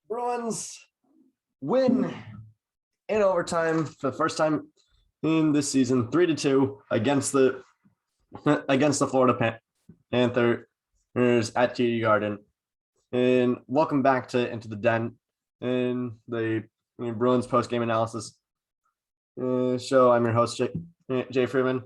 Bruins win in overtime for the first time in this season, 3-2 against the Florida Panthers at TD Garden. And welcome back to Into the Den in the Bruins post-game analysis show. I'm your host, Jay Freeman.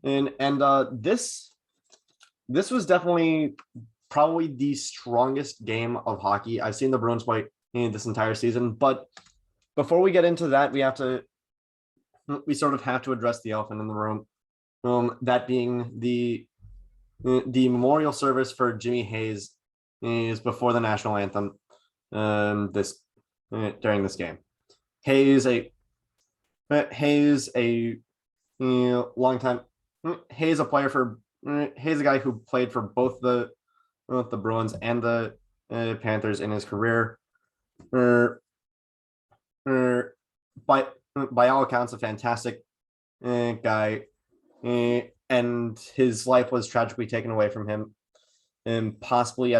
And this was definitely probably the strongest game of hockey I've seen the Bruins play in this entire season. But before we get into that, we sort of have to address the elephant in the room. That being the memorial service for Jimmy Hayes is before the national anthem. During this game, Hayes a guy who played for both the Bruins and the Panthers in his career. By all accounts, a fantastic guy, and his life was tragically taken away from him, and possibly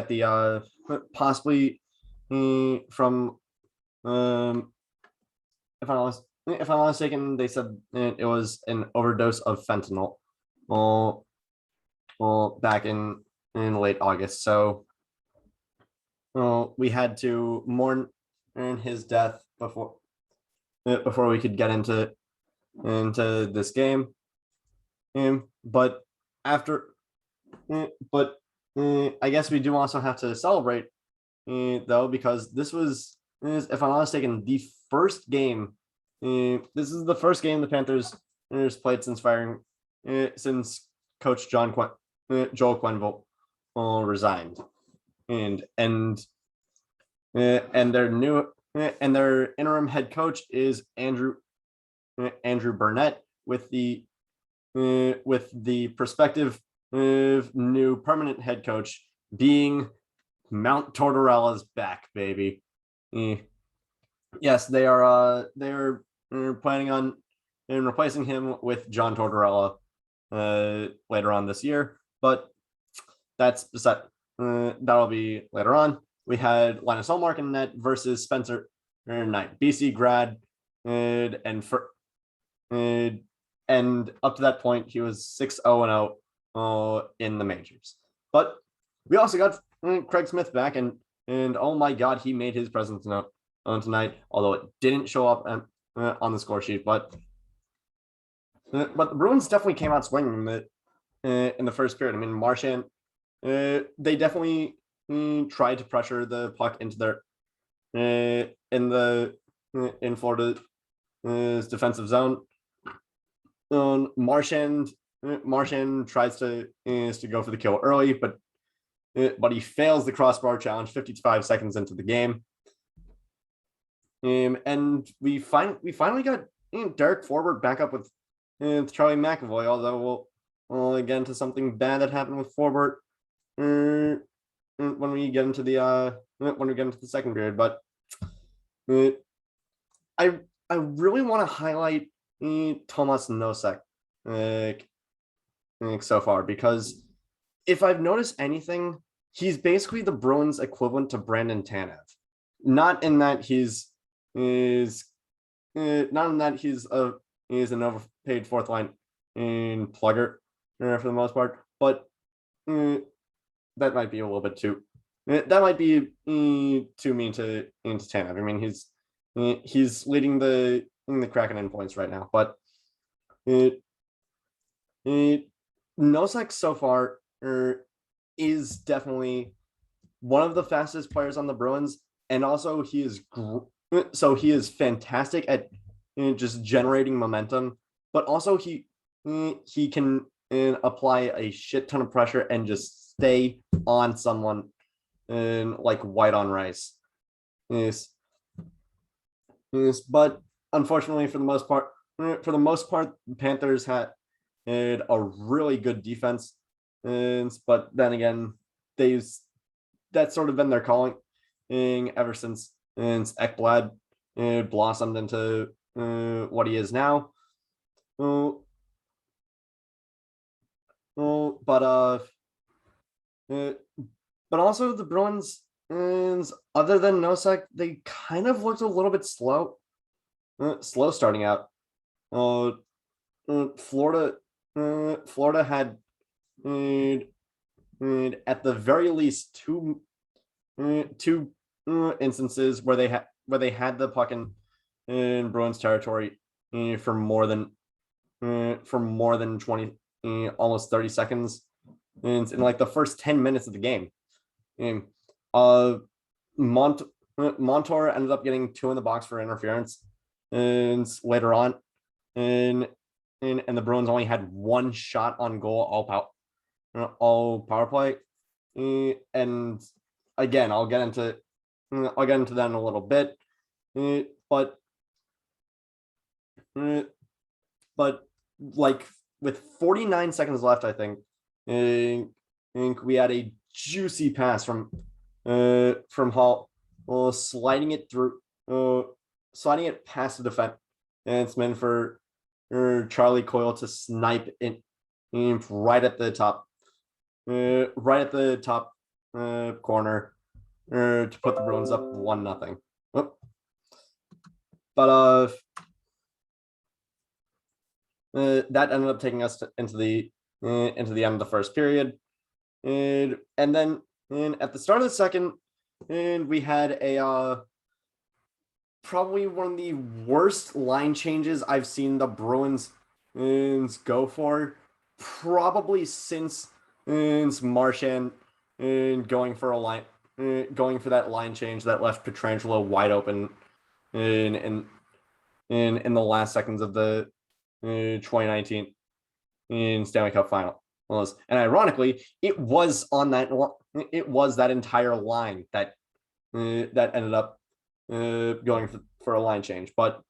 from if I'm not mistaken, they said it was an overdose of fentanyl. Back in late August. So we had to mourn his death before we could get into this game. But I guess we do also have to celebrate though, because this was, if I'm not mistaken, the first game. This is the first game the Panthers played since Coach Joel Quenneville resigned, and their interim head coach is Andrew Burnett, with the prospective new permanent head coach being Mount Tortorella's back, baby. Yes, they are planning on replacing him with John Tortorella later on this year, but that'll be later on. We had Linus Ullmark in net versus Spencer Knight, BC grad, and up to that point he was 6-0-0 in the majors. But we also got Craig Smith back, and oh my God, he made his presence known tonight, although it didn't show up on the score sheet. But the Bruins definitely came out swinging in the first period. I mean, Marchand, they definitely tried to pressure the puck into their in Florida's defensive zone. Marchand tries to go for the kill early, but he fails the crossbar challenge 55 seconds into the game. And we finally got Derek Forbort back up with Charlie McAvoy, although we'll get into something bad that happened with Forbort when we get into the second period. But I really want to highlight Tomas Nosek so far, because if I've noticed anything, he's basically the Bruins equivalent to Brandon Tanev. Not in that he's an overpaid fourth line plugger for the most part, but that might be a little bit too. That might be too mean to Tanev. I mean, he's leading the Kraken in points right now, but Nosek so far is definitely one of the fastest players on the Bruins, and also he is fantastic at just generating momentum, but also he can apply a shit ton of pressure and just stay on someone like white on rice. Yes, but unfortunately, for the most part, the Panthers had a really good defense, but then again, that's sort of been their calling ever since Ekblad blossomed into what he is now. But also the Bruins, other than Nosek, they kind of looked a little bit slow starting out. Florida had at the very least two instances where they had the puck in Bruins territory for more than 20, almost 30 seconds, and in like the first 10 minutes of the game. Montour ended up getting 2 in the box for interference, and later on, and the Bruins only had 1 shot on goal all power play. And again, I'll get into that in a little bit. But like with 49 seconds left, I think we had a juicy pass from Hall, sliding it past the defenseman for Charlie Coyle to snipe in right at the top corner to put the Bruins up 1-0. But that ended up taking us into the end of the first period, and then at the start of the second, we had a probably one of the worst line changes I've seen the Bruins go for, probably since Marchand going for that line change that left Pietrangelo wide open in the last seconds of the 2019 Stanley Cup Finals. And ironically, it was that entire line that ended up going for a line change. But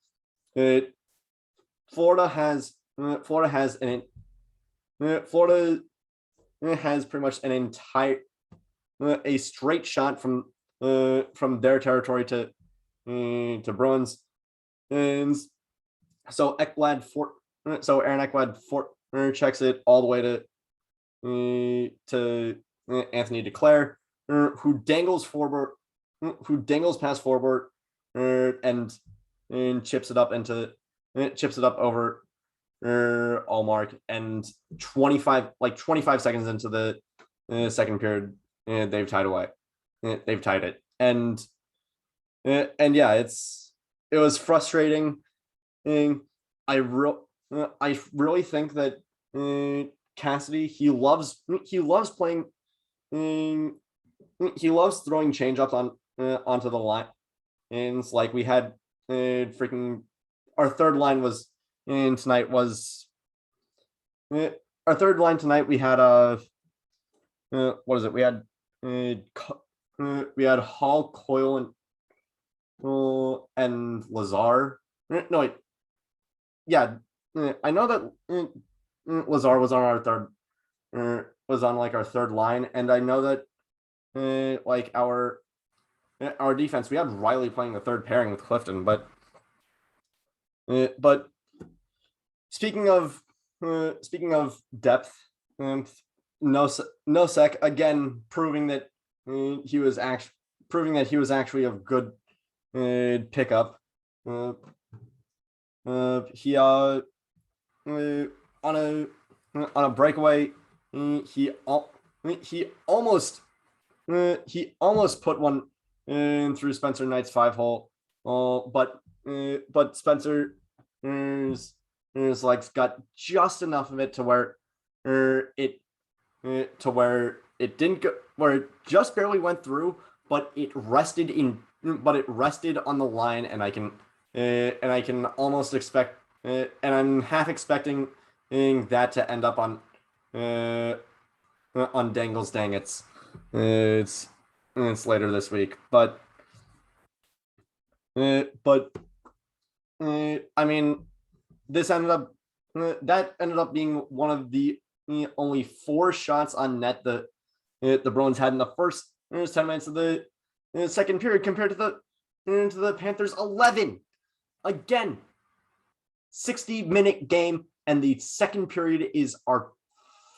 Florida has pretty much an entire a straight shot from their territory to Bruins, and so Aaron Ekblad checks it all the way to Anthony Duclair, who dangles past forward, and chips it up over Allmark, and 25 seconds into the second period, they've tied it, and yeah, it was frustrating. I really think that Cassidy, he loves playing, he loves throwing changeups onto the line, and it's like we had our third line tonight. We had what is it? We had Hall, Coyle, and Lazar. No, wait. Yeah, I know that Lazar was on our third, was on like our third line, and I know that like our defense, we had Riley playing the third pairing with Clifton, but speaking of depth, Nosek again proving that he was actually a good pickup. He on a breakaway, he almost put one through Spencer Knight's 5-hole, but Spencer like got just enough of it to where it didn't go, where it just barely went through, but it rested on the line, and I can almost expect, and I'm half expecting that to end up on Dangles Dang It's later this week, but I mean, that ended up being one of the only 4 shots on net the Bruins had in the first 10 minutes of the second period, compared to the Panthers 11. Again, 60-minute game, and the second period is our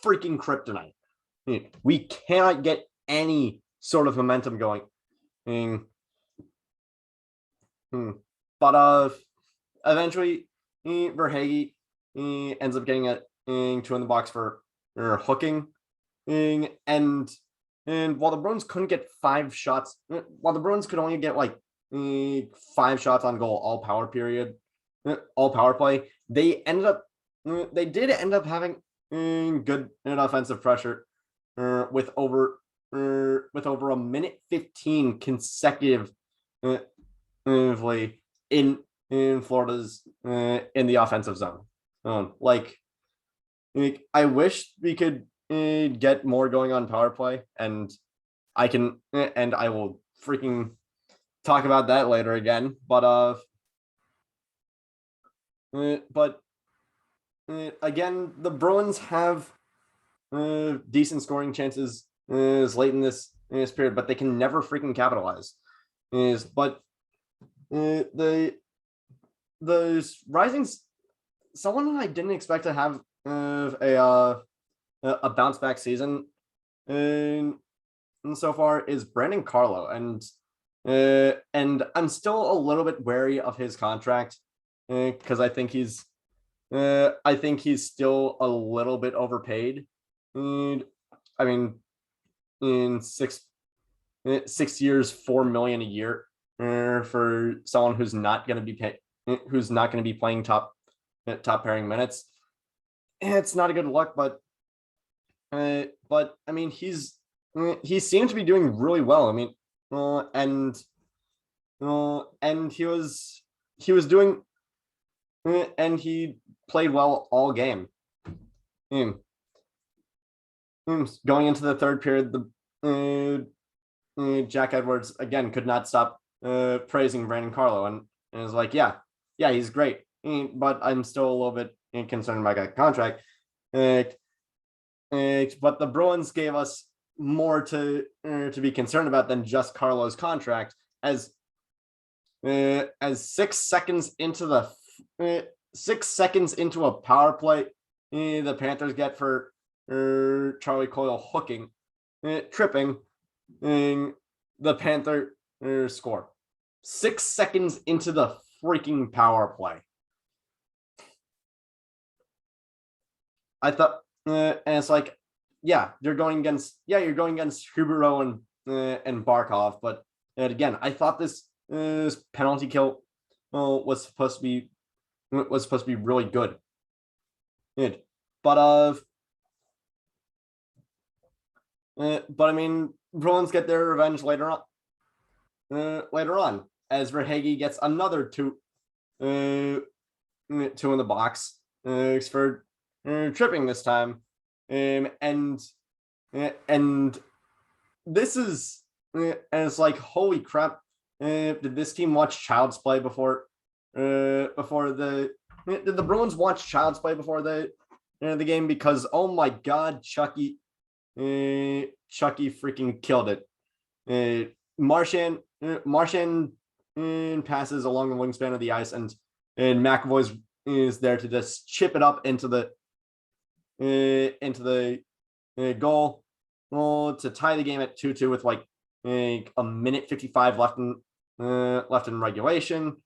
freaking kryptonite. We cannot get any sort of momentum going. But eventually, Verhage ends up getting a two in the box for hooking, and while the Bruins couldn't get 5 shots, while the Bruins could only get like 5 shots on goal all power play, they did end up having good offensive pressure with over a minute 15 consecutive in Florida's in the offensive zone. I wish we could get more going on power play, and I will freaking talk about that later again. But again, the Bruins have decent scoring chances late in this period, but they can never freaking capitalize. But the Rising's someone I didn't expect to have a bounce back season and so far is Brandon Carlo, and I'm still a little bit wary of his contract because I think he's still a little bit overpaid. I mean, in 6 years, $4 million a year for someone who's not going to be playing top pairing minutes. It's not a good look, but I mean, he seemed to be doing really well. I mean, and he was doing, and he played well all game. Going into the third period, Jack Edwards again could not stop praising Brandon Carlo, and it was like, yeah, he's great, but I'm still a little bit concerned about that contract. But the Bruins gave us more to be concerned about than just Carlo's contract, as 6 seconds into a power play, the Panthers get for Charlie Coyle hooking, tripping, the Panther score 6 seconds into the freaking power play. I thought, and it's like, you're going against Huberdeau and Barkov, but again, I thought this penalty kill was supposed to be really good. But I mean, Bruins get their revenge later on as Verhage gets another two in the box for tripping this time, and this is, and it's like, holy crap! Did this team watch Child's Play before did the Bruins watch Child's Play before the game? Because oh my God, Chucky freaking killed it. Marchand passes along the wingspan of the ice, and McAvoy is there to just chip it up into the goal to tie the game at 2-2 with like a minute 55 left in regulation,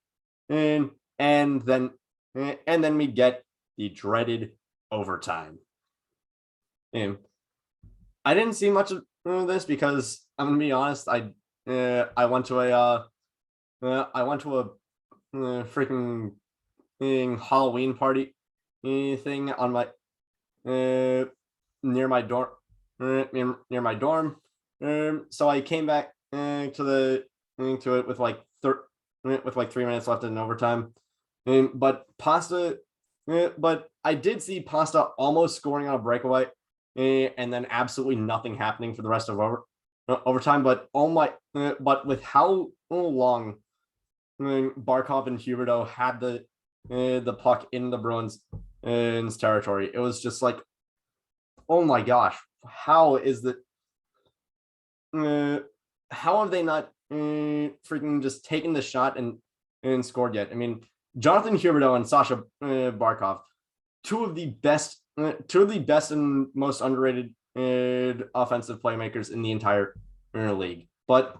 and then we get the dreaded overtime. And I didn't see much of this because I'm gonna be honest. I went to a freaking Halloween party thing on my near my dorm. So I came back to it with like 3 minutes left in overtime. But I did see Pasta almost scoring on a breakaway, and then absolutely nothing happening for the rest of overtime. But with how long Barkov and Huberdeau had the puck in the Bruins' territory, it was just like, oh my gosh, how have they not freaking just taken the shot and scored yet? I mean, Jonathan Huberdeau and Sasha Barkov, two of the best and most underrated offensive playmakers in the entire league. But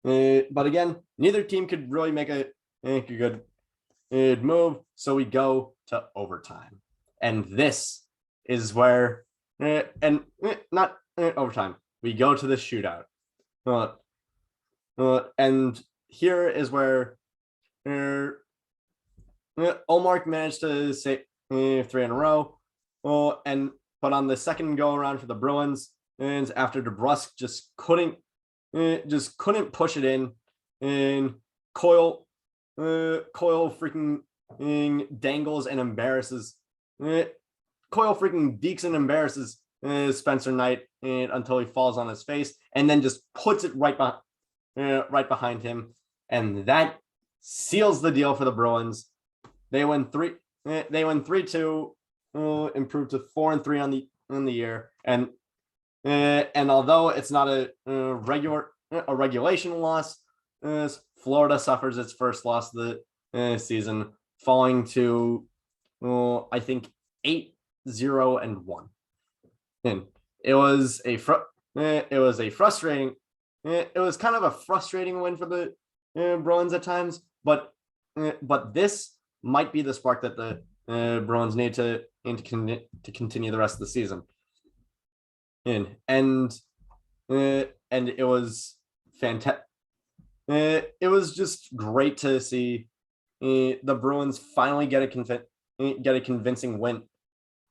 again, neither team could really make a good move, so we go to overtime, and this is where not overtime. We go to the shootout, and here is where Olmark managed to save 3 in a row, but on the second go around for the Bruins, and after DeBrusk just couldn't push it in, and Coyle freaking dangles and embarrasses. Coyle freaking deeks and embarrasses Spencer Knight until he falls on his face, and then just puts it right behind him, and that seals the deal for the Bruins. They win 3-2, improved to 4-3 on the year, and although it's not a regulation loss, Florida suffers its first loss of the season, falling to I think 8-0-1. And it was frustrating. It was kind of a frustrating win for the Bruins at times, but this might be the spark that the Bruins need to continue the rest of the season. And it was fantastic. It was just great to see the Bruins finally get a convincing win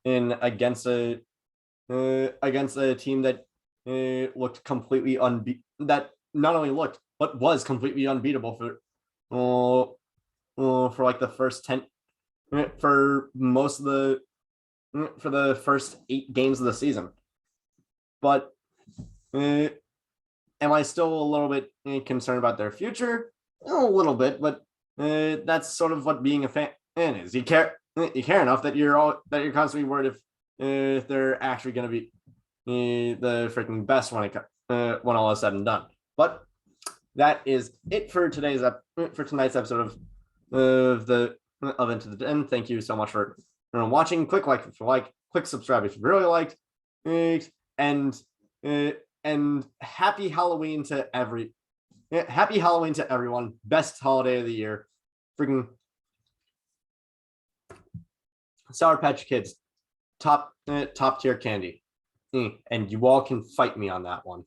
against a team that looked completely that not only looked but was completely unbeatable for like the first 10 for most of the first 8 games of the season. But am I still a little bit concerned about their future? A little bit, but that's sort of what being a fan is. You care enough that you're constantly worried if they're actually going to be the freaking best when all is said and done. But that is it for tonight's episode of Into the Den. Thank you so much for watching. Click like if you like. Click subscribe if you really liked. And happy Halloween to everyone. Best holiday of the year. Freaking Sour Patch Kids, top tier candy. And you all can fight me on that one.